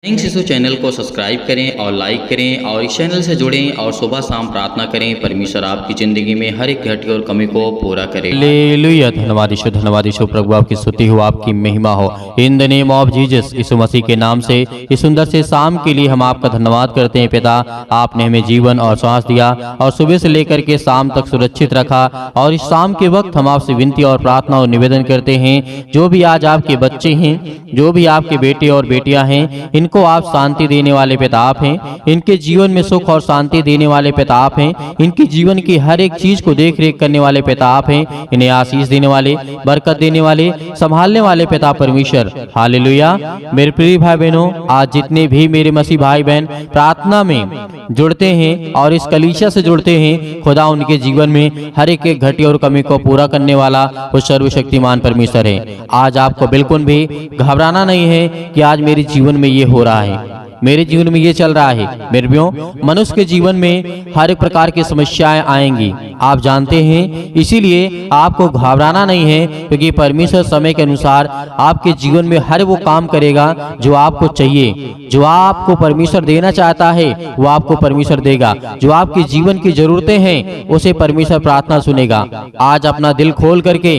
शिशु चैनल को सब्सक्राइब करें और लाइक करें और इस चैनल से जुड़ें और सुबह शाम प्रार्थना करें। परमेश्वर आपकी ज़िंदगी में हर एक घटी और कमी को पूरा करे। हालेलुया। धन्यवाद यीशु, प्रभु आपकी स्तुति हो, आपकी महिमा हो। In the name of Jesus, यीशु मसीह के नाम से इस सुंदर से शाम के लिए हम आपका धन्यवाद करते हैं। पिता, आपने हमें जीवन और श्वास दिया और सुबह से लेकर के शाम तक सुरक्षित रखा। और इस शाम के वक्त हम आपसे विनती और प्रार्थना और निवेदन करते हैं, जो भी आज आपके बच्चे हैं, जो भी आपके बेटे और बेटियां हैं, इनको आप शांति देने वाले पिता आप हैं। इनके जीवन में सुख और शांति देने वाले पिता आप हैं। इनके जीवन की हर एक चीज को देख रेख करने वाले पिता आप हैं। इन्हें आशीष देने वाले, बरकत देने वाले, संभालने वाले पिता परमेश्वर। हालेलुया। मेरे प्रिय भाई बहनों, आज जितने भी मेरे मसीह भाई बहन प्रार्थना में जुड़ते हैं और इस कलीसिया से जुड़ते हैं, खुदा उनके जीवन में हर एक घटी और कमी को पूरा करने वाला वो सर्वशक्तिमान परमेश्वर है। आज आपको बिल्कुल भी घबराना नहीं है कि आज मेरे जीवन में ये हो रहा है, मेरे जीवन में ये चल रहा है। मेरे प्रियो, मनुष्य के जीवन में हर एक प्रकार की समस्याएं आएंगी, आप जानते हैं। इसीलिए आपको घबराना नहीं है, क्योंकि परमेश्वर समय के अनुसार आपके जीवन में हर वो काम करेगा जो आपको चाहिए। जो आपको परमेश्वर देना चाहता है वो आपको परमेश्वर देगा। जो आपके जीवन की जरूरतें हैं उसे परमेश्वर प्रार्थना सुनेगा। आज अपना दिल खोल करके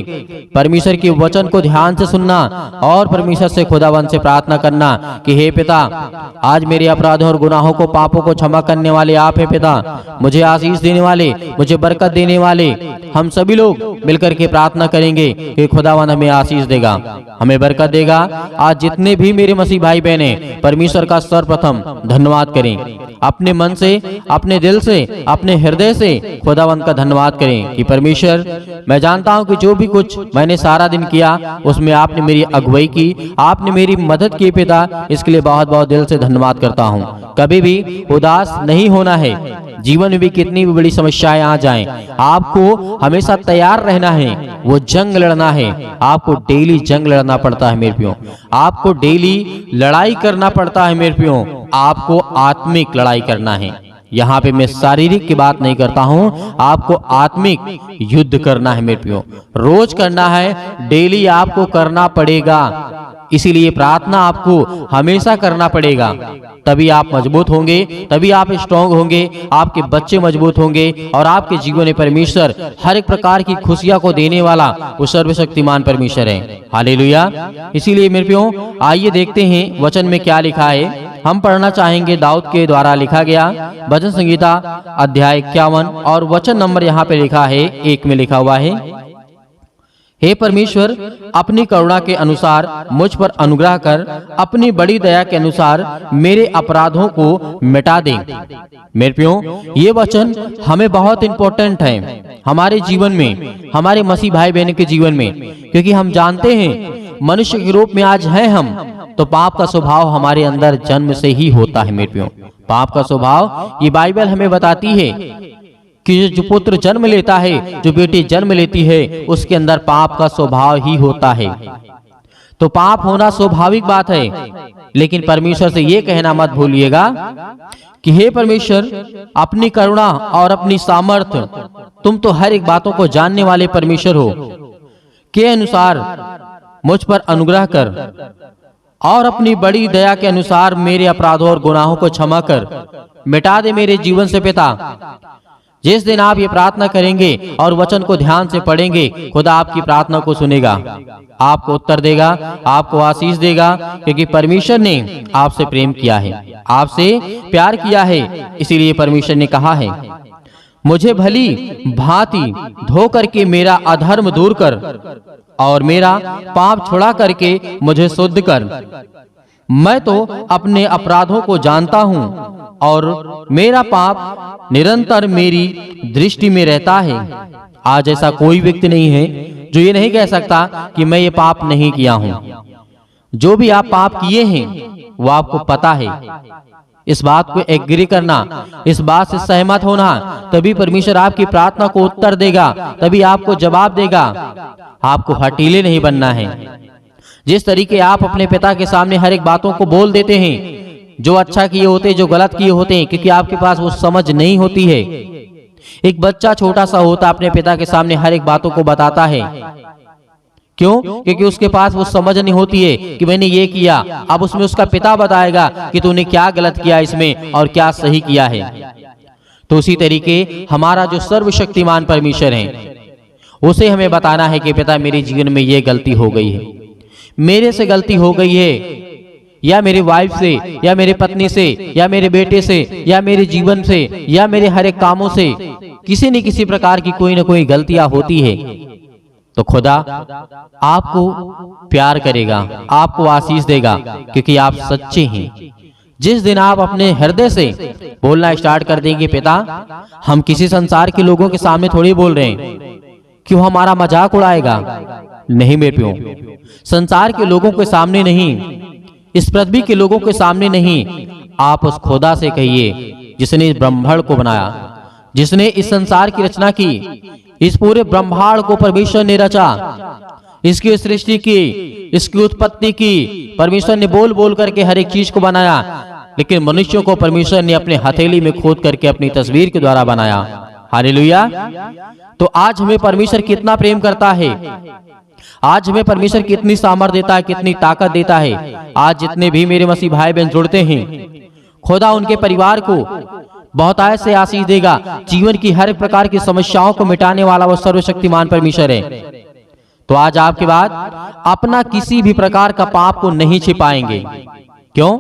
परमेश्वर के वचन को ध्यान से सुनना और परमेश्वर से खुदावन से प्रार्थना करना कि हे पिता, आज मेरे अपराधों और गुनाहों को, पापों को क्षमा करने वाले आप हैं पिता। मुझे आशीष देने वाले, मुझे बरकत देने वाले। हम सभी लोग मिलकर के प्रार्थना करेंगे कि खुदावन हमें आशीष देगा, हमें बरकत देगा। आज जितने भी मेरे मसीह भाई बहने परमेश्वर का सर्वप्रथम धन्यवाद करें। अपने मन से, अपने दिल से, अपने हृदय से खुदावन का धन्यवाद करें कि परमेश्वर, मैं जानता हूं कि जो भी कुछ मैंने सारा दिन किया उसमें आपने मेरी अगुवाई की, आपने मेरी मदद की पिता। इसके लिए बहुत बहुत दिल से धन्यवाद करता हूं। कभी भी उदास नहीं होना है। जीवन में भी कितनी भी बड़ी समस्याएं आ जाएं, आपको हमेशा तैयार रहना है, वो जंग लड़ना है। आपको डेली जंग लड़ना पड़ता है मेरे प्रियो, आपको डेली लड़ाई करना पड़ता है मेरे प्रियो। आपको आत्मिक लड़ाई करना है। यहाँ पे मैं शारीरिक की बात नहीं करता हूँ, आपको आत्मिक युद्ध करना है मेरे प्रियो। रोज करना है, डेली आपको करना पड़ेगा। इसीलिए प्रार्थना आपको हमेशा करना पड़ेगा, तभी आप मजबूत होंगे, तभी आप स्ट्रांग होंगे, आपके बच्चे मजबूत होंगे और आपके जीवन में परमेश्वर हर एक प्रकार की खुशियां को देने वाला वो सर्वशक्तिमान परमेश्वर है। हालेलुया। इसीलिए मेरे प्रियो, आइए देखते हैं वचन में क्या लिखा है। हम पढ़ना चाहेंगे दाऊद के द्वारा लिखा गया भजन संहिता अध्याय 51 और वचन नंबर यहाँ पे लिखा है 1 में लिखा हुआ है, हे परमेश्वर, अपनी करुणा के अनुसार मुझ पर अनुग्रह कर, अपनी बड़ी दया के अनुसार मेरे अपराधों को मिटा दे। मेरे प्रियो, ये वचन हमें बहुत इंपॉर्टेंट है हमारे जीवन में, हमारे मसीह भाई बहन के जीवन में, क्योंकि हम जानते हैं मनुष्य के रूप में आज हैं हम, तो पाप का स्वभाव हमारे अंदर जन्म से ही होता है मेरे प्रियो। पाप का स्वभाव ये बाइबल हमें बताती है कि जो पुत्र जन्म लेता है, जो बेटी जन्म लेती है, उसके अंदर पाप का स्वभाव ही होता है। तो पाप होना स्वाभाविक बात है। लेकिन परमेश्वर से ये कहना मत भूलिएगा कि हे परमेश्वर, अपनी करुणा और अपनी सामर्थ्य, तुम तो हर एक बातों को जानने वाले परमेश्वर हो, के अनुसार मुझ पर अनुग्रह कर और अपनी बड़ी दया के अनुसार मेरे अपराधों और गुनाहों को क्षमा कर, मिटा दे मेरे जीवन से पिता। जिस दिन आप ये प्रार्थना करेंगे और वचन को ध्यान से पढ़ेंगे, खुदा आपकी प्रार्थना को सुनेगा, आपको उत्तर देगा, आपको आशीष देगा, क्योंकि परमेश्वर ने आपसे प्रेम किया है, आपसे प्यार किया है। इसीलिए परमेश्वर ने कहा है, मुझे भली भांति धो करके मेरा अधर्म दूर कर और मेरा पाप छुड़ा करके मुझे शुद्ध कर। मैं तो अपने अपराधों को जानता हूँ और मेरा पाप निरंतर मेरी दृष्टि में रहता है। आज ऐसा कोई व्यक्ति नहीं है जो ये नहीं कह सकता कि मैं ये पाप नहीं किया हूँ। जो भी आप पाप किए हैं वो आपको पता है। इस बात को एग्री करना, इस बात से सहमत होना, तभी परमेश्वर आपकी प्रार्थना को उत्तर देगा, तभी आपको जवाब देगा। आपको हठीले नहीं बनना है। जिस तरीके आप अपने पिता के सामने हर एक बातों को बोल देते हैं, जो अच्छा किए होते हैं, जो गलत किए होते हैं, क्योंकि आपके पास वो समझ नहीं होती है। एक बच्चा छोटा सा होता अपने पिता के सामने हर एक बातों को बताता है, क्यों? क्योंकि उसके पास वो समझ नहीं होती है कि मैंने ये किया, अब उसमें उसका पिता बताएगा कि तूने क्या गलत किया इसमें और क्या सही किया है। तो उसी तरीके हमारा जो सर्वशक्तिमान परमेश्वर है, उसे हमें बताना है कि पिता मेरे जीवन में ये गलती हो गई है, मेरे से गलती हो गई है, या मेरी वाइफ से, या मेरे पत्नी से, या मेरे बेटे से, या मेरे जीवन से, या मेरे हर एक कामों से किसी न किसी प्रकार की कोई ना कोई गलतियां होती है। तो खुदा आपको प्यार करेगा, आपको आशीष देगा, क्योंकि आप सच्चे हैं। जिस दिन आप अपने हृदय से बोलना स्टार्ट कर देंगे, पिता हम किसी संसार के लोगों के सामने थोड़ी बोल रहे हैं, क्यों हमारा मजाक उड़ाएगा? नहीं मेरे प्यो, संसार के लोगों के सामने नहीं, इस पृथ्वी के लोगों के सामने नहीं, आप उस खुदा से कहिए जिसने इस ब्रह्मांड को बनाया, जिसने इस संसार की रचना की, इस पूरे ब्रह्मांड को परमेश्वर ने रचा, इसकी सृष्टि की, इसकी उत्पत्ति की, परमेश्वर ने बोल बोल करके हर एक चीज को बनाया, लेकिन मनुष्यों को परमेश्वर ने अपने हथेली में खोद करके अपनी तस्वीर के द्वारा बनाया। हालेलुया। तो आज हमें परमेश्वर कितना प्रेम करता है, आज हमें परमेश्वर कितनी सामर्थ्य देता है, कितनी ताकत देता है। आज जितने भी मेरे मसीह भाई बहन जुड़ते हैं, खुदा उनके परिवार को बहुतायत से आशीष देगा। जीवन की हर प्रकार की समस्याओं को मिटाने वाला वो सर्वशक्तिमान परमेश्वर है। तो आज आपके बाद अपना किसी भी प्रकार का पाप को नहीं छिपाएंगे। क्यों?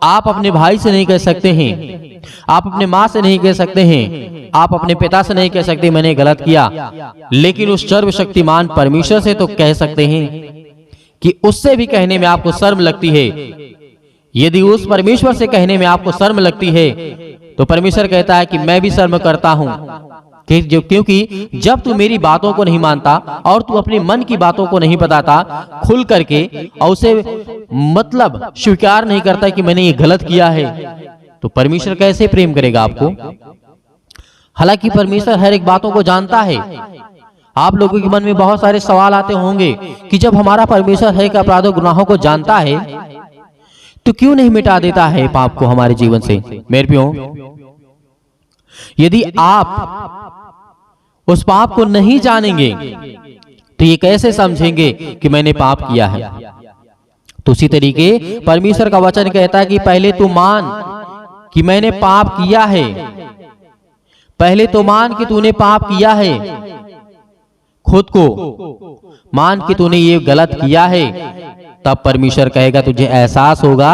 आप अपने भाई से नहीं कह सकते हैं, आप अपने माँ से नहीं कह सकते हैं, आप अपने पिता से नहीं कह सकते मैंने गलत किया, लेकिन उस सर्वशक्तिमान परमेश्वर से तो कह सकते हैं कि उससे भी कहने में आपको शर्म लगती है। यदि उस परमेश्वर से कहने में आपको शर्म लगती है, तो परमेश्वर कहता है कि मैं भी शर्म करता हूं, क्योंकि जब तू मेरी बातों को नहीं मानता और तू अपने मन की बातों को नहीं बताता खुल करके और उसे मतलब स्वीकार नहीं करता कि मैंने ये गलत किया है, तो परमेश्वर कैसे प्रेम करेगा आपको? हालांकि परमेश्वर हर एक बातों को जानता है। आप लोगों के मन में बहुत सारे सवाल आते होंगे कि जब हमारा परमेश्वर हर एक अपराधों गुनाहों को जानता है, तो क्यों नहीं मिटा देता है पाप को हमारे जीवन से? मेरे प्यो, यदि आप उस पाप को नहीं जानेंगे तो ये कैसे समझेंगे कि मैंने पाप किया है? तो उसी तरीके परमेश्वर का वचन कहता है कि पहले तो मान कि मैंने पाप किया है, पहले तो मान कि तूने पाप किया है, खुद को मान कि तूने ये गलत किया है, तब परमेश्वर कहेगा, तुझे एहसास होगा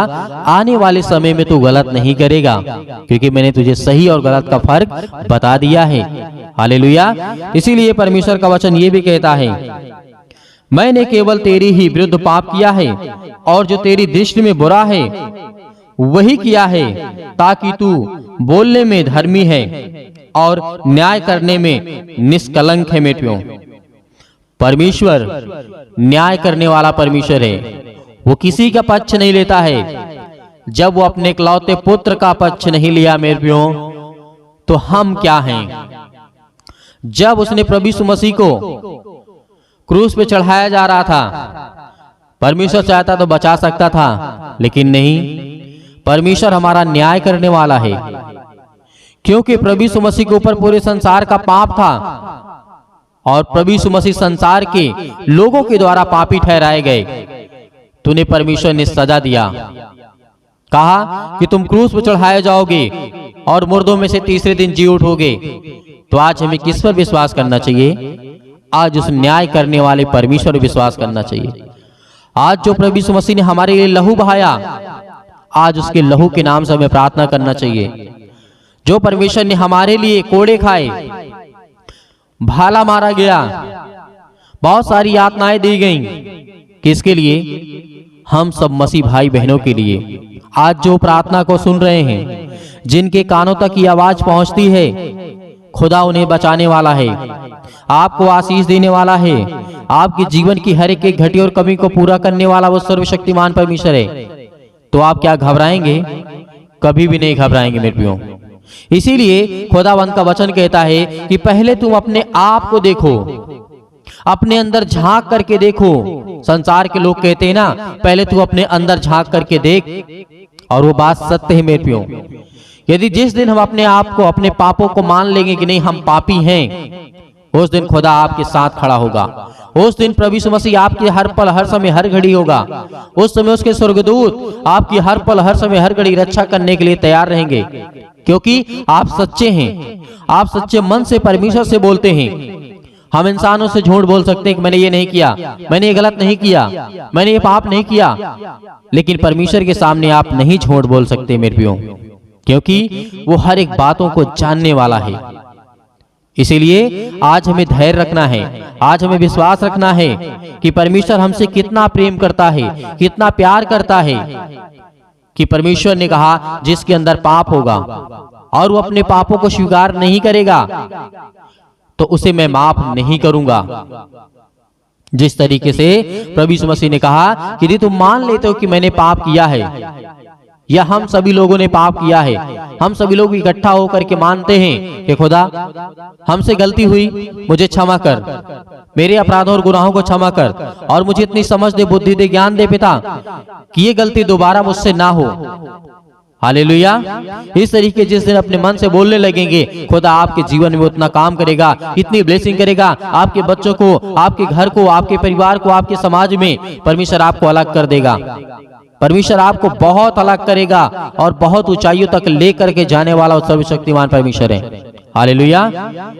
आने वाले समय में तू गलत नहीं करेगा, क्योंकि मैंने तुझे सही और गलत का फर्क बता दिया है। हालेलुया। इसीलिए परमेश्वर का वचन ये भी कहता है, मैंने केवल तेरी ही विरुद्ध पाप किया है और जो तेरी दृष्टि में बुरा है वही किया है, ताकि तू बोलने में धर्मी है और न्याय करने में निष्कलंक है। बेटियों, परमेश्वर न्याय करने वाला परमेश्वर है। वो किसी का पक्ष नहीं लेता है। जब वो अपने इकलौते पुत्र का पक्ष नहीं लिया मेरे प्यो, तो हम क्या हैं? जब उसने प्रभु यीशु मसीह को क्रूस पे चढ़ाया जा रहा था, परमेश्वर चाहता तो बचा सकता था, लेकिन नहीं। परमेश्वर हमारा न्याय करने वाला है, क्योंकि प्रभु यीशु मसीह के ऊपर पूरे संसार का पाप था और प्रभु यीशु मसीह संसार के लोगों के द्वारा पापी ठहराए गए। तूने परमेश्वर ने सजा दिया, कहा कि तुम क्रूस पर चढ़ाए जाओगे और मुर्दों में से तीसरे दिन जी उठोगे। तो आज हमें किस पर विश्वास करना चाहिए? आज उस न्याय करने वाले परमेश्वर पर विश्वास करना चाहिए। आज जो प्रभु यीशु मसीह ने हमारे लिए लहू बहाया, आज उसके लहू के नाम से हमें प्रार्थना करना चाहिए। जो परमेश्वर ने हमारे लिए कोड़े खाए, भाला मारा गया, बहुत सारी यातनाएं दी गईं, किसके लिए? हम सब मसीह भाई बहनों के लिए। आज जो प्रार्थना को सुन रहे हैं, जिनके कानों तक ये आवाज पहुंचती है, खुदा उन्हें बचाने वाला है, आपको आशीष देने वाला है, आपके जीवन की हर एक घटी और कमी को पूरा करने वाला वो सर्वशक्तिमान परमेश्वर है। तो आप क्या घबराएंगे? कभी भी नहीं घबराएंगे मेरे प्रियो। इसीलिए खुदावंत का वचन कहता है कि पहले तुम अपने आप को देखो, अपने अंदर झांक करके देखो। संसार के लोग कहते हैं ना, पहले तू अपने अंदर झांक करके देख, और वो बात सत्य है मेरे प्रियो। यदि जिस दिन हम अपने आप को, अपने पापों को मान लेंगे कि नहीं हम पापी हैं, उस दिन खुदा आपके साथ खड़ा होगा, उस दिन प्रभु यीशु मसीह आपके हर पल हर समय हर घड़ी होगा। उस समय उसके स्वर्गदूत आपकी हर पल हर समय हर घड़ी रक्षा करने के लिए तैयार रहेंगे, क्योंकि आप सच्चे हैं। आप सच्चे मन से परमेश्वर से बोलते हैं। हम इंसानों से झूठ बोल सकते हैं कि मैंने ये नहीं किया, मैंने ये गलत नहीं किया, मैंने ये पाप नहीं किया, लेकिन परमेश्वर के सामने आप नहीं झूठ बोल सकते मेरे प्रियो, क्योंकि वो हर एक बातों को जानने वाला है। इसीलिए आज हमें धैर्य रखना है, आज हमें विश्वास रखना है कि परमेश्वर हमसे कितना प्रेम करता है, कितना प्यार करता है, कि परमेश्वर ने कहा जिसके अंदर पाप होगा और वो अपने पापों को स्वीकार नहीं करेगा तो उसे मैं माफ नहीं करूंगा। जिस तरीके से प्रभु यीशु मसीह ने कहा कि यदि तुम मान लेते हो कि मैंने पाप किया है, या हम सभी लोगों ने पाप किया है, हम सभी लोग इकट्ठा होकर के मानते हैं कि खुदा हमसे गलती हुई, मुझे क्षमा कर, मेरे अपराधों और गुनाहों को क्षमा कर, और मुझे इतनी समझ दे, बुद्धि दे, ज्ञान दे पिता कि ये गलती दोबारा मुझसे ना हो। हालेलुया। इस तरीके जिस दिन अपने मन से बोलने लगेंगे, खुदा आपके जीवन में उतना काम करेगा, इतनी ब्लेसिंग करेगा, आपके बच्चों को, आपके घर को, आपके परिवार को, आपके समाज में परमेश्वर आपको अलग कर देगा। परमेश्वर आपको बहुत अलग करेगा और बहुत ऊंचाइयों तक लेकर के जाने वाला सर्वशक्तिमान परमेश्वर है। हालेलुया।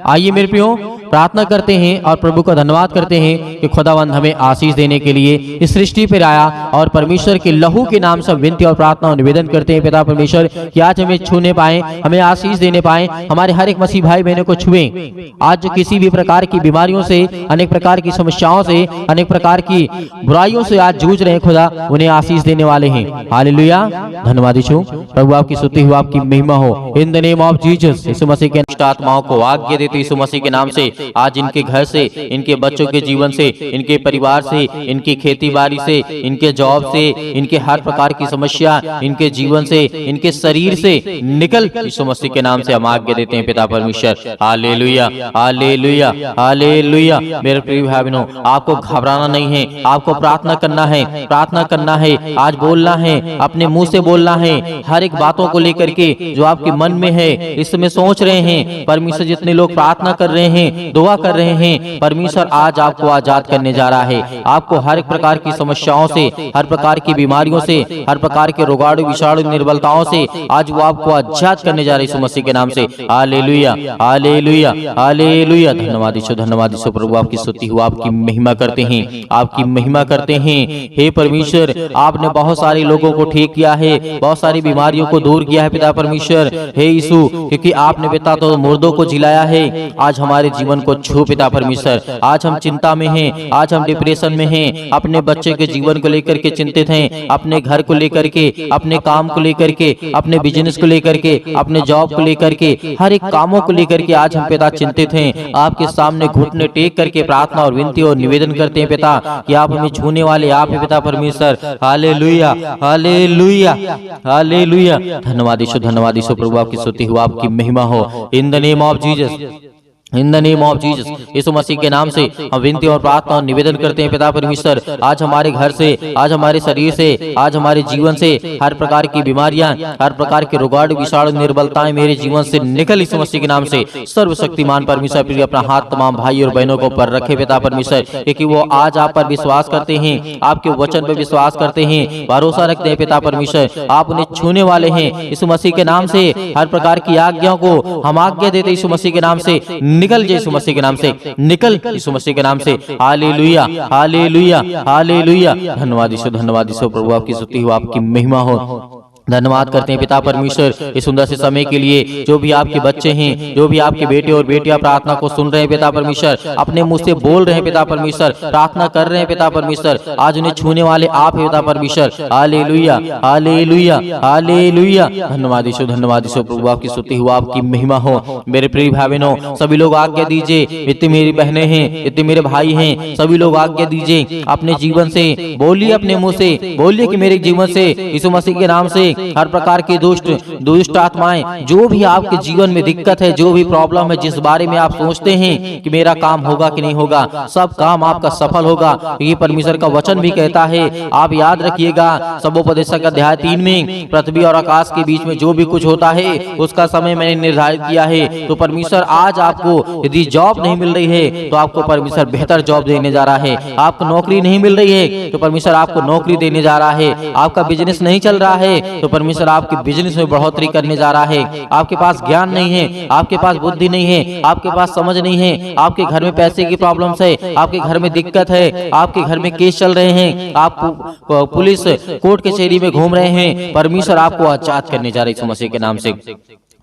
आइए मेरे प्रियो प्रार्थना करते हैं और प्रभु का धन्यवाद करते हैं कि खुदावंद हमें आशीष देने के लिए इस सृष्टि पर आया, और परमेश्वर के लहू के नाम से विनती और प्रार्थना और निवेदन करते हैं पिता परमेश्वर कि आज हमें छूने पाए, हमें आशीष देने पाए, हमारे हर एक मसीह भाई बहनों को छुए। आज जो किसी भी प्रकार की बीमारियों से, अनेक प्रकार की समस्याओं से, अनेक प्रकार की बुराइयों से आज जूझ रहे हैं, खुदा उन्हें आशीष देने वाले हैं। हालेलुया। धन्यवाद यीशु। प्रभु आपकी स्तुति हो, आपकी महिमा हो। In the name of Jesus, यीशु मसीह के आत्माओं को आज्ञा देते यीशु मसीह के नाम से आज इनके घर से, इनके बच्चों के जीवन से, इनके परिवार से, इनकी खेती बाड़ी से, इनके जॉब से, इनके हर प्रकार की समस्या, इनके जीवन से, इनके शरीर से निकल यीशु मसीह के नाम से हम आज्ञा देते हैं पिता परमेश्वर। Hallelujah, hallelujah, hallelujah. मेरे प्रिय भाई बहनों, आपको घबराना नहीं है, आपको प्रार्थना करना है, प्रार्थना करना है, आज बोलना है, अपने मुंह से बोलना है, हर एक बातों को लेकर के जो आपके मन में है, इस समय सोच रहे हैं। परमेश्वर जितने लोग प्रार्थना कर रहे हैं, दुआ कर रहे हैं, परमेश्वर आज आपको आजाद करने जा रहा है। आपको हर एक प्रकार की समस्याओं से, हर प्रकार की बीमारियों से, हर प्रकार के रोगाणु विषाणु निर्बलताओं से आज वो आपको आजाद करने जा रहे हैं यीशु मसीह के नाम से। हालेलुया, हालेलुया, हालेलुया। धन्यवाद यीशु, धन्यवाद यीशु। प्रभु आपकी स्तुति हो, आपकी महिमा करते हैं, आपकी महिमा करते हैं। हे परमेश्वर, आपने बहुत सारे लोगों को ठीक किया है, बहुत सारी बीमारियों को दूर किया है पिता परमेश्वर। हे यीशु, क्योंकि आपने पिता तो मुर्दों को जिलाया है, आज हमारे जीवन को छू पिता परमेश्वर। आज हम चिंता में हैं, आज हम डिप्रेशन में हैं, अपने बच्चे के जीवन को लेकर के चिंतित हैं, अपने घर को लेकर के, अपने काम को लेकर के, अपने बिजनेस को लेकर के, अपने जॉब को लेकर के, हर एक कामों को लेकर के आज हम पिता चिंतित हैं। आपके सामने घुटने टेक करके प्रार्थना और विनती और निवेदन करते हैं पिता कि आप हमें छूने वाले आप है पिता परमेश्वर। हालेलुया, हालेलुया, हालेलुया। धन्यवाद यीशु, धन्यवाद यीशु। प्रभु आपकी स्तुति हो, आपकी महिमा हो। In the name of Jesus, in the name of Jesus, यीशु मसीह के नाम से हम विनती और प्रार्थना और निवेदन करते हैं पिता परमेश्वर। आज हमारे घर से, आज हमारे शरीर से, आज हमारे जीवन से हर प्रकार की बीमारियां, हर प्रकार के रोगाणु विषाणु निर्बलताएं मेरे जीवन से निकल यीशु मसीह के नाम से। सर्वशक्तिमान परमेश्वर प्रिय अपना हाथ तमाम भाई और बहनों को पर रखे पिता परमेश्वर, क्योंकि वो आज आप पर विश्वास करते हैं, आपके वचन पर विश्वास करते हैं, भरोसा रखते हैं पिता परमेश्वर। आप उन्हें छूने वाले हैं यीशु मसीह के नाम से। हर प्रकार की आज्ञाओं को हम आज्ञा देते यीशु मसीह के नाम से, निकल जाए यीशु मसीह के नाम से, निकल यीशु मसीह के नाम से। हालेलुया, हालेलुया, हालेलुया। धन्यवाद यीशु, धन्यवाद यीशु। प्रभु आपकी स्तुति हो, आपकी महिमा हो। धन्यवाद करते हैं पिता परमेश्वर इस सुंदर से समय के लिए। जो भी आपके बच्चे हैं, जो भी आपके बेटे और बेटियां प्रार्थना को सुन रहे हैं पिता परमेश्वर, अपने मुंह से बोल रहे हैं पिता परमेश्वर, प्रार्थना कर रहे हैं पिता परमेश्वर, आज उन्हें छूने वाले आप हैं पिता परमेश्वर। हालेलुया, हालेलुया, हालेलुया। धन्यवाद यीशु, धन्यवाद यीशु। प्रभु आपकी स्तुति हो, आपकी महिमा हो। मेरे प्रिय भाई बहनों, सभी लोग आज्ञा दीजिए, इतनी मेरी बहनें हैं, इतने मेरे भाई हैं, सभी लोग आज्ञा दीजिए, अपने जीवन से बोलिए, अपने मुंह से बोलिए कि मेरे जीवन से यीशु मसीह के नाम से हर प्रकार की दुष्ट आत्माएं, जो भी आपके जीवन में दिक्कत है, जो भी प्रॉब्लम है, जिस बारे में आप सोचते हैं कि मेरा काम होगा कि नहीं होगा, सब काम आपका सफल होगा। ये परमेश्वर का वचन भी कहता है। आप याद रखिएगा, सबोपदेशक अध्याय 3 में पृथ्वी और आकाश के बीच में जो भी कुछ होता है उसका समय मैंने निर्धारित किया है। तो परमेश्वर आज आपको यदि जॉब नहीं मिल रही है तो आपको परमेश्वर बेहतर जॉब देने जा रहा है। आपको नौकरी नहीं मिल रही है तो परमेश्वर आपको नौकरी देने जा रहा है। आपका बिजनेस नहीं चल रहा है तो परमेश्वर आपके बिजनेस में बढ़ोतरी करने जा रहा है। आपके पास ज्ञान नहीं है, आपके पास बुद्धि नहीं है, आपके पास समझ नहीं है, आपके घर में पैसे की प्रॉब्लम्स है, आपके घर में दिक्कत है, आपके घर में केस चल रहे हैं, आप पुलिस कोर्ट कचहरी में घूम रहे हैं, परमेश्वर आपको आजाद करने जा रहे हैं यीशु मसीह के नाम से।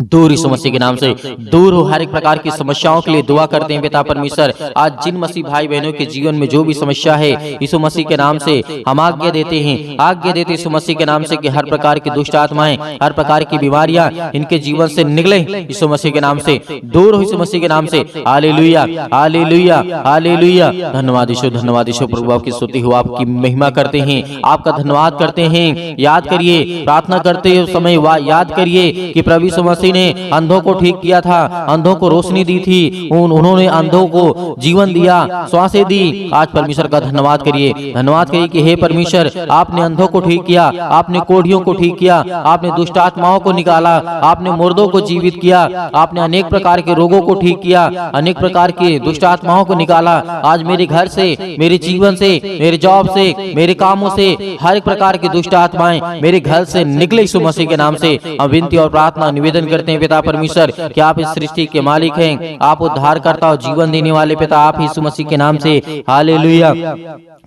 दूर यीशु मसीह के नाम से दूर हो हर एक प्रकार की समस्याओं के लिए दुआ करते हैं पिता परमेश्वर। आज जिन मसीह भाई बहनों के जीवन में जो भी समस्या है यीशु मसीह के नाम से हम आज्ञा देते हैं, आज्ञा देते यीशु मसीह के नाम से कि हर प्रकार की दुष्ट आत्माएं, हर प्रकार की बीमारियां इनके जीवन से निकले यीशु मसीह के नाम से, दूर हो यीशु मसीह के नाम से। हालेलुया, हालेलुया, हालेलुया। धन्यवाद यीशु, धन्यवाद यीशु। प्रभु आपकी स्तुति हो, आपकी महिमा करते हैं, आपका धन्यवाद करते हैं। याद करिए, प्रार्थना करते समय याद करिए कि प्रभु यीशु मसीह ने अंधों को ठीक किया था, अंधों को रोशनी दी थी, उन्होंने अंधों को जीवन दिया, श्वासें दी। आज परमेश्वर का धन्यवाद करिए, धन्यवाद करिए कि हे परमेश्वर, आपने अंधों को ठीक किया, आपने कोढ़ियों को ठीक किया, आपने दुष्ट आत्माओं को निकाला, आपने मुर्दों को जीवित किया, आपने अनेक प्रकार के रोगों को ठीक किया, अनेक प्रकार की दुष्ट आत्माओं को निकाला। आज मेरे घर से, मेरे जीवन से, मेरे जॉब से, मेरे कामों से हर एक प्रकार की दुष्ट आत्माएं मेरे घर से निकले यीशु मसीह के नाम से। हम विनती और प्रार्थना निवेदन करते हैं पिता परमेश्वर कि आप इस सृष्टि के मालिक हैं, आप उद्धारकर्ता और जीवन देने वाले पिता, आप यीशु मसीह के नाम से। हालेलुया,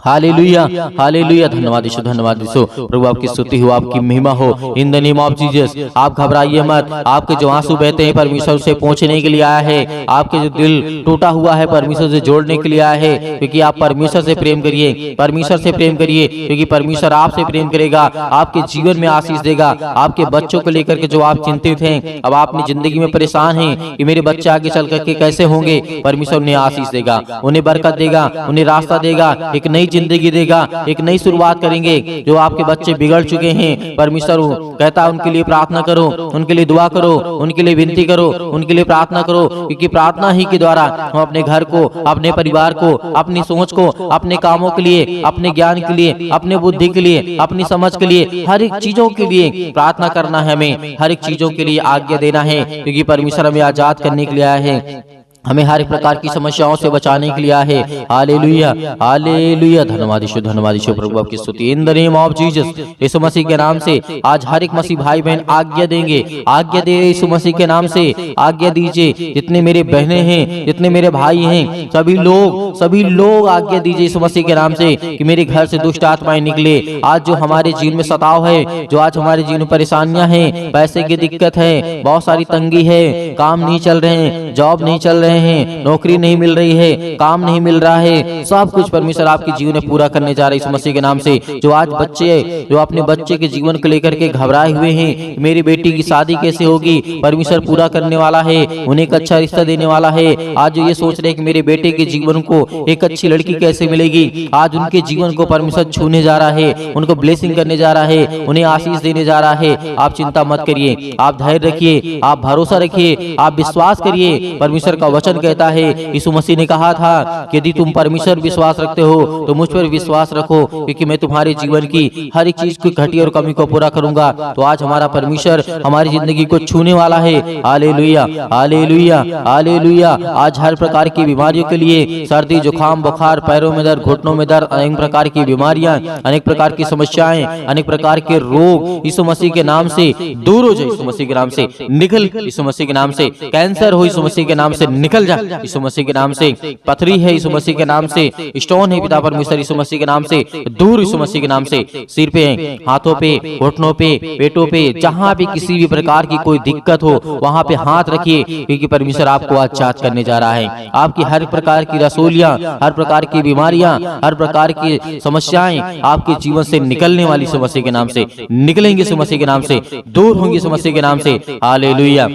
हालेलुया, हालेलुया। धन्यवाद यीशु, धन्यवाद यीशु। प्रभु आपकी स्तुति हो, आपकी महिमा हो। In the name of Jesus आप घबराइए मत। आपके जो आंसू बहते हैं परमेश्वर से पहुंचने के लिए आया है, आपके जो दिल टूटा हुआ है परमेश्वर से जोड़ने के लिए आया है, क्योंकि आप परमेश्वर से प्रेम करिए, परमेश्वर से प्रेम करिए, क्योंकि परमेश्वर आपसे प्रेम करेगा, आपके जीवन में आशीष देगा। आपके बच्चों को लेकर के जो आप चिंतित हैं, अब आप अपनी जिंदगी में परेशान हैं कि मेरे बच्चे आगे चल करके कैसे होंगे, परमेश्वर उन्हें आशीष देगा, उन्हें बरकत देगा, उन्हें रास्ता देगा, एक नई जिंदगी देगा, एक नई शुरुआत करेंगे। जो आपके बच्चे बिगड़ चुके हैं, परमेश्वर कहता है उनके लिए प्रार्थना करो, उनके लिए दुआ करो, उनके लिए विनती करो, उनके लिए प्रार्थना करो, क्योंकि प्रार्थना ही के द्वारा हम अपने घर को, अपने परिवार को, अपनी सोच को, अपने कामों के लिए, अपने ज्ञान के लिए, अपने बुद्धि के लिए, अपनी समझ के लिए, हर एक चीजों के लिए प्रार्थना करना है। हमें हर एक चीजों के लिए आज्ञा देना है, क्योंकि परमेश्वर हमें आजाद करने के लिए आया है, हमें हर एक प्रकार की समस्याओं से बचाने के लिए आया है। हालेलुया, हालेलुया। धन्यवाद यीशु, धन्यवाद यीशु। प्रभु आपकी स्तुति। In the name of Jesus यीशु मसीह के नाम से आज हर एक मसीह भाई बहन आज्ञा देंगे, आज्ञा दे यीशु मसीह के नाम से आज्ञा दीजिए। जितने मेरे बहनें हैं, जितने मेरे भाई हैं, सभी लोग आज्ञा दीजिए यीशु मसीह के नाम से कि मेरे घर से दुष्ट आत्माएं निकले। आज जो हमारे जीवन में सताव है, जो आज हमारे जीवन में परेशानियां हैं, पैसे की दिक्कत है, बहुत सारी तंगी है, काम नहीं चल रहे हैं, जॉब नहीं चल रहे हैं, नौकरी नहीं मिल रही है, काम नहीं मिल रहा है, सब कुछ परमेश्वर आपके जीवन में पूरा करने जा रहे हैं यीशु मसीह के नाम से। जो आज बच्चे, जो अपने बच्चे के जीवन को लेकर के घबराए हुए हैं, मेरी बेटी की शादी कैसे होगी, परमेश्वर पूरा करने वाला है, उन्हें एक अच्छा रिश्ता देने वाला है। आज जो ये सोच रहे हैं कि मेरे बेटे के जीवन को एक अच्छी लड़की कैसे मिलेगी, आज उनके जीवन को परमेश्वर छूने जा रहा है, उनको ब्लेसिंग करने जा रहा है, उन्हें आशीष देने जा रहा है। आप चिंता मत करिए, आप धैर्य रखिए, आप भरोसा रखिए, आप विश्वास करिए। परमेश्वर का वचन कहता है, यीशु मसीह ने कहा था कि यदि तुम परमेश्वर विश्वास रखते हो तो मुझ पर विश्वास रखो, क्योंकि मैं तुम्हारे जीवन की हर एक चीज की घटी और कमी को पूरा करूंगा। तो आज हमारा परमेश्वर हमारी जिंदगी को छूने वाला है। हालेलुया, हालेलुया, हालेलुया। आज हर प्रकार की बीमारियों के लिए, सर्दी, जुकाम, बुखार, पैरों में दर्द, घुटनों में दर्द, अनेक प्रकार की बीमारियां, अनेक प्रकार की समस्याएं, अनेक प्रकार के रोग यीशु मसीह के नाम से दूर हो जाए, यीशु मसीह के नाम से निकल, यीशु मसीह के नाम से कैंसर हो, यीशु मसीह के नाम से निकल जा, यीशु मसीह के नाम से पथरी है, यीशु मसीह के नाम से स्टोन है, पिता परमेश्वर यीशु मसीह के नाम से दूर, यीशु मसीह के नाम से। सिर पे, हाथों पे, घुटनों पे, पेटों पे, जहां भी किसी भी प्रकार की कोई दिक्कत हो वहां पे हाथ रखिए, क्योंकि परमेश्वर आपको आजाद करने जा रहा है। आपकी हर प्रकार की रसोलियां, हर प्रकार की बीमारियां, हर प्रकार की समस्याएं आपके जीवन से निकलने वाली यीशु मसीह के नाम से निकलेंगे, यीशु मसीह के नाम से दूर होंगे, यीशु मसीह के नाम से। हालेलुया।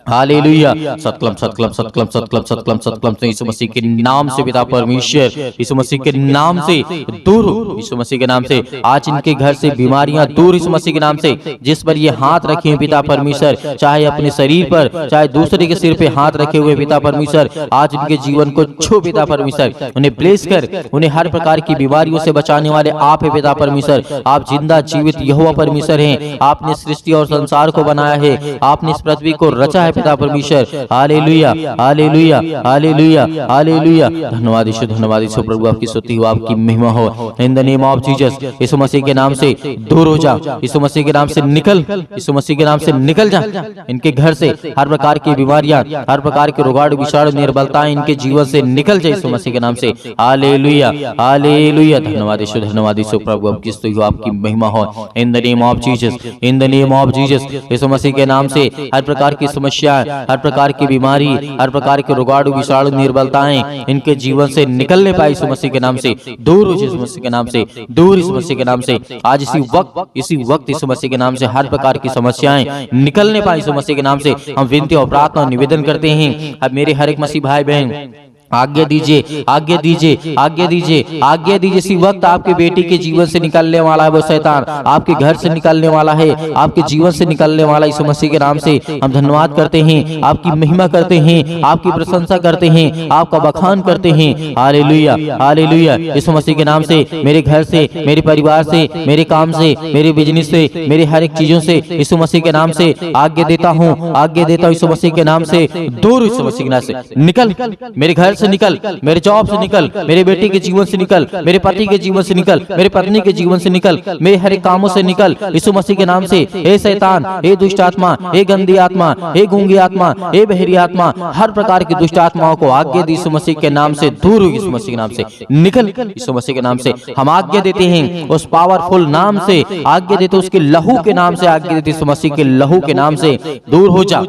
हालेलुया। सतकलम सतकलम सतकलम सतकलम सतकलम सतकलम से यीशु मसीह के नाम से पिता परमेश्वर यीशु मसीह के नाम से दूर हो, यीशु मसीह के नाम से आज इनके घर से बीमारियां दूर यीशु मसीह के नाम से। जिस पर ये हाथ रखे हैं पिता परमेश्वर, चाहे अपने शरीर पर चाहे दूसरे के सिर पे हाथ रखे हुए पिता परमेश्वर, आज इनके जीवन को छू पिता परमेश्वर, उन्हें ब्लेस कर, उन्हें हर प्रकार की बीमारियों से बचाने वाले आप है पिता परमेश्वर। आप जिंदा जीवित यहोवा परमेश्वर हैं। आपने सृष्टि और संसार को बनाया है, आपने इस पृथ्वी को रचा है पिता परमेश्वर। हालेलुया हालेलुया हालेलुया हालेलुया। धन्यवाद यीशु, धन्यवाद यीशु प्रभु, आपकी स्तुति हो, आपकी महिमा हो। In the name of Jesus, यीशु मसीह के नाम से दूर हो जा, यीशु मसीह के नाम से निकल, यीशु मसीह के नाम से निकल जा। इनके घर से हर प्रकार की बीमारियां, हर प्रकार के रोगाणु विषाणु निर्बलताएं इनके जीवन से निकल जाए यीशु मसीह के नाम से। हालेलुया हालेलुया। धन्यवाद यीशु, धन्यवाद यीशु प्रभु, आपकी स्तुति हो, आपकी महिमा हो। In the name of Jesus, in the name of Jesus, यीशु मसीह के नाम से हर प्रकार की समस्या, हर प्रकार की बीमारी, हर प्रकार के रोगाणु विषाणु निर्बलताएं इनके जीवन से निकलने पाए यीशु मसीह के नाम से। दूर हो यीशु मसीह के नाम से, दूर यीशु मसीह के नाम से। आज इसी वक्त यीशु मसीह के नाम से हर प्रकार की समस्याएं निकलने पाए यीशु मसीह के नाम से। हम विनती और प्रार्थना और निवेदन करते हैं। अब मेरे हर एक मसीह भाई बहन आज्ञा दीजिए, आज्ञा दीजिए, आज्ञा दीजिए, आज्ञा दीजिए। इसी वक्त आपके बेटी के जीवन से निकलने वाला है वो शैतान, आपके घर से निकलने वाला है, आपके जीवन से निकलने वाला यीशु मसीह के नाम से। हम धन्यवाद करते हैं, आपकी महिमा करते हैं, आपकी प्रशंसा करते हैं, आपका बखान करते हैं। Hallelujah hallelujah. यीशु मसीह के नाम से मेरे घर से, मेरे परिवार से, मेरे काम से, मेरे बिजनेस से, मेरे हर एक चीजों से यीशु मसीह के नाम से आज्ञा देता हूँ, आज्ञा देता हूँ यीशु मसीह के नाम से। दूर यीशु मसीह के नाम से निकल, मेरे घर से निकल, मेरे जॉब से निकल, मेरे बेटे के जीवन से निकल, मेरे पति के जीवन से निकल, मेरे पत्नी के जीवन से निकल, मेरे हर एक कामों से निकल यीशु मसीह के नाम से। हे शैतान, हे दुष्ट आत्मा, हे गंदी आत्मा, हे गूंगी आत्मा, हे बहरी आत्मा, हर प्रकार की दुष्ट आत्माओं को आज्ञा दी यीशु मसीह के नाम से। दूर हो यीशु मसीह के नाम से, निकल यीशु मसीह के नाम से। हम आज्ञा देते हैं उस पावरफुल नाम से, आज्ञा देते उसके लहू के नाम से, आज्ञा देते यीशु मसीह के लहू के नाम से। दूर हो जा,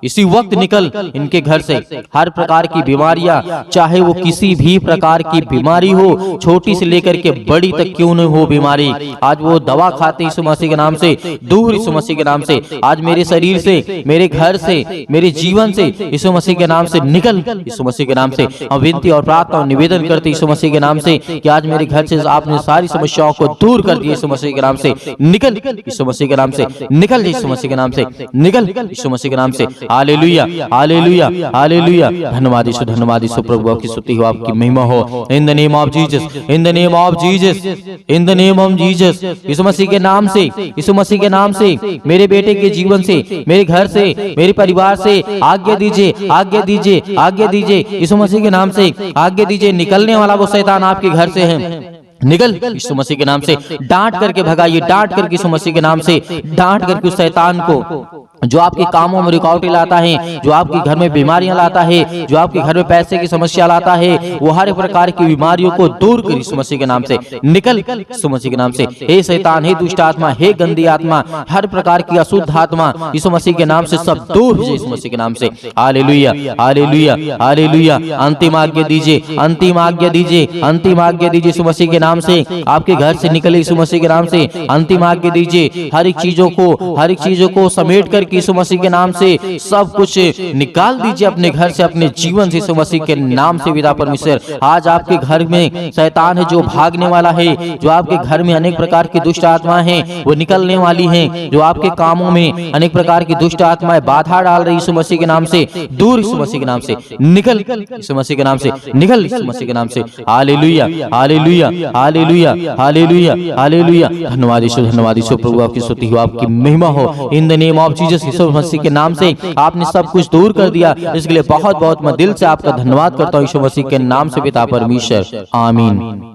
इसी वक्त निकल इनके घर से। हर प्रकार की बीमारियां, चाहे वो किसी भी प्रकार की बीमारी हो, छोटी से लेकर के बड़ी तक क्यों न हो बीमारी, आज वो दवा खाते यीशु मसीह के नाम से। दूर यीशु मसीह के नाम से। आज मेरे शरीर से, मेरे घर से, मेरे जीवन से यीशु मसीह के नाम से निकल यीशु मसीह के नाम से। हम विनती और प्रार्थना और निवेदन करते यीशु मसीह के नाम से कि आज मेरे घर से आपने सारी समस्याओं को दूर कर दिया यीशु मसीह के नाम से। निकल यीशु मसीह के नाम से, निकल यीशु मसीह के नाम से, निकल यीशु मसीह के नाम से। हालेलुया हालेलुया हालेलुया। धन्यवाद यीशु, धन्यवाद यीशु प्रभु, आपकी स्तुति हो, आपकी महिमा हो। In the name of Jesus, in the name of Jesus, in the name of Jesus, यीशु मसीह के नाम से, यीशु मसीह के नाम से मेरे बेटे के जीवन से, मेरे घर से, मेरे परिवार से आज्ञा दीजिए, आज्ञा दीजिए, आज्ञा दीजिए यीशु मसीह के नाम से। आज्ञा दीजिए, निकलने वाला वो शैतान आपके घर से है, निकल यीशु मसीह के नाम से। डांट करके भगाइए, डांट करके यीशु मसीह के नाम से, डांट करके उस शैतान को जो आपके कामों में रुकावटें लाता है, जो आपके घर में बीमारियां लाता है, जो आपके घर में पैसे की समस्या लाता है, वो हर प्रकार की बीमारियों को दूर कर यीशु मसीह के नाम से। निकल यीशु मसीह के नाम से। हे शैतान, हे दुष्ट आत्मा, हे गंदी आत्मा, हर प्रकार की अशुद्ध आत्मा यीशु मसीह के नाम से सब दूर हो जाए यीशु मसीह के नाम से। Hallelujah hallelujah hallelujah. अंतिम आज्ञा दीजिए, अंतिम आज्ञा दीजिए, अंतिम आज्ञा दीजिए यीशु मसीह के नाम से। आपके घर से निकले यीशु मसीह के नाम से। अंतिम आज्ञा दीजिए, हर एक चीजों को समेट कर यीशु मसीह के नाम से सब कुछ निकाल दीजिए अपने घर से, अपने जीवन से यीशु मसीह के नाम से। पिता परमेश्वर, आज आपके घर में शैतान है जो भागने वाला है, जो आपके घर में अनेक प्रकार की दुष्ट आत्माएं हैं वो निकलने वाली हैं, जो आपके कामों में अनेक प्रकार की दुष्ट आत्माएं बाधा डाल रही यीशु मसीह के नाम से। दूर यीशु मसीह के नाम से, निकल यीशु मसीह के नाम से, निकल यीशु मसीह के नाम से। हालेलुया हालेलुया हालेलुया हालेलुया हालेलुया। धन्यवाद यीशु, धन्यवाद यीशु प्रभु, आपकी स्तुति हो, आपकी महिमा हो। In the name of Jesus, यीशु मसीह के नाम से आपने सब कुछ दूर कर दिया, इसके लिए बहुत बहुत मैं दिल से आपका धन्यवाद करता हूँ यीशु मसीह के नाम से पिता परमेश्वर, आमीन।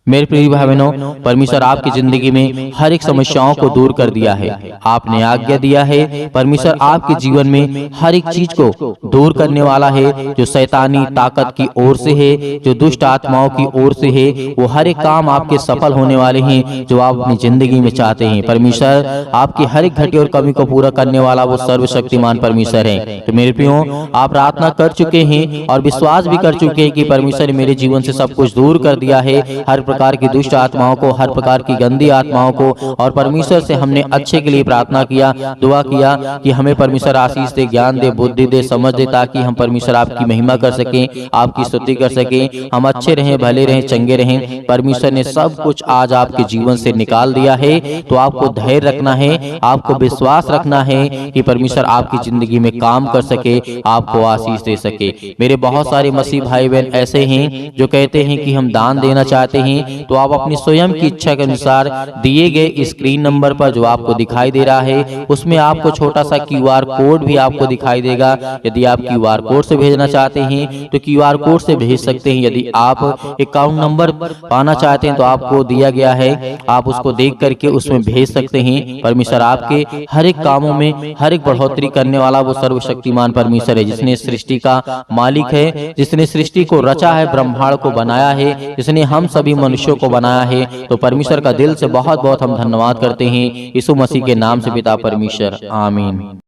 मेरे प्रिय भाई बहनों, परमेश्वर आपकी जिंदगी में हर एक समस्याओं को दूर कर दिया है। आपने आज्ञा दिया है, परमेश्वर आपके जीवन में हर एक चीज को दूर करने वाला है। जो शैतानी ताकत की ओर से है, जो दुष्ट आत्माओं की ओर से है, वो हर एक काम आपके सफल होने वाले हैं जो आप अपनी जिंदगी में चाहते हैं। परमेश्वर आपकी हर एक घटी और कमी को पूरा करने वाला वो सर्वशक्तिमान परमेश्वर है। तो मेरे प्रियो, आप प्रार्थना कर चुके हैं और विश्वास भी कर चुके हैं कि परमेश्वर ने मेरे जीवन से सब कुछ दूर कर दिया है। हर प्रकार की दुष्ट आत्माओं को, हर प्रकार की गंदी आत्माओं को, और परमेश्वर से हमने अच्छे के लिए प्रार्थना किया, दुआ किया कि हमें परमेश्वर आशीष दे, ज्ञान दे, बुद्धि दे, समझ दे, ताकि हम परमेश्वर आपकी महिमा कर सकें, आपकी स्तुति कर सकें, हम अच्छे रहें, भले रहें, चंगे रहें। परमेश्वर ने सब कुछ आज आपके जीवन से निकाल दिया है, तो आपको धैर्य रखना है, आपको विश्वास रखना है कि परमेश्वर आपकी जिंदगी में काम कर सके, आपको आशीष दे सके। मेरे बहुत सारे मसीह भाई बहन ऐसे हैं जो कहते हैं कि हम दान देना चाहते हैं, तो आप अपनी स्वयं की इच्छा के अनुसार दिए गए स्क्रीन नंबर पर जो आपको दिखाई दे रहा है, उसमें आपको छोटा सा QR कोड भी आपको दिखाई देगा। यदि आप QR कोड से भेजना चाहते हैं तो QR कोड से भेज सकते हैं। यदि आप अकाउंट नंबर पाना चाहते हैं तो आपको दिया गया है, आप उसको देख करके उसमें भेज सकते हैं। परमेश्वर आपके हर एक कामों में हर एक बढ़ोतरी करने वाला वो सर्वशक्तिमान परमेश्वर है, जिसने सृष्टि का मालिक है, जिसने सृष्टि को रचा है, ब्रह्मांड को बनाया है, जिसने हम सभी मनुष्यों को बनाया है। तो परमेश्वर का दिल से बहुत बहुत हम धन्यवाद करते हैं, यीशु मसीह के नाम से पिता परमेश्वर, आमीन।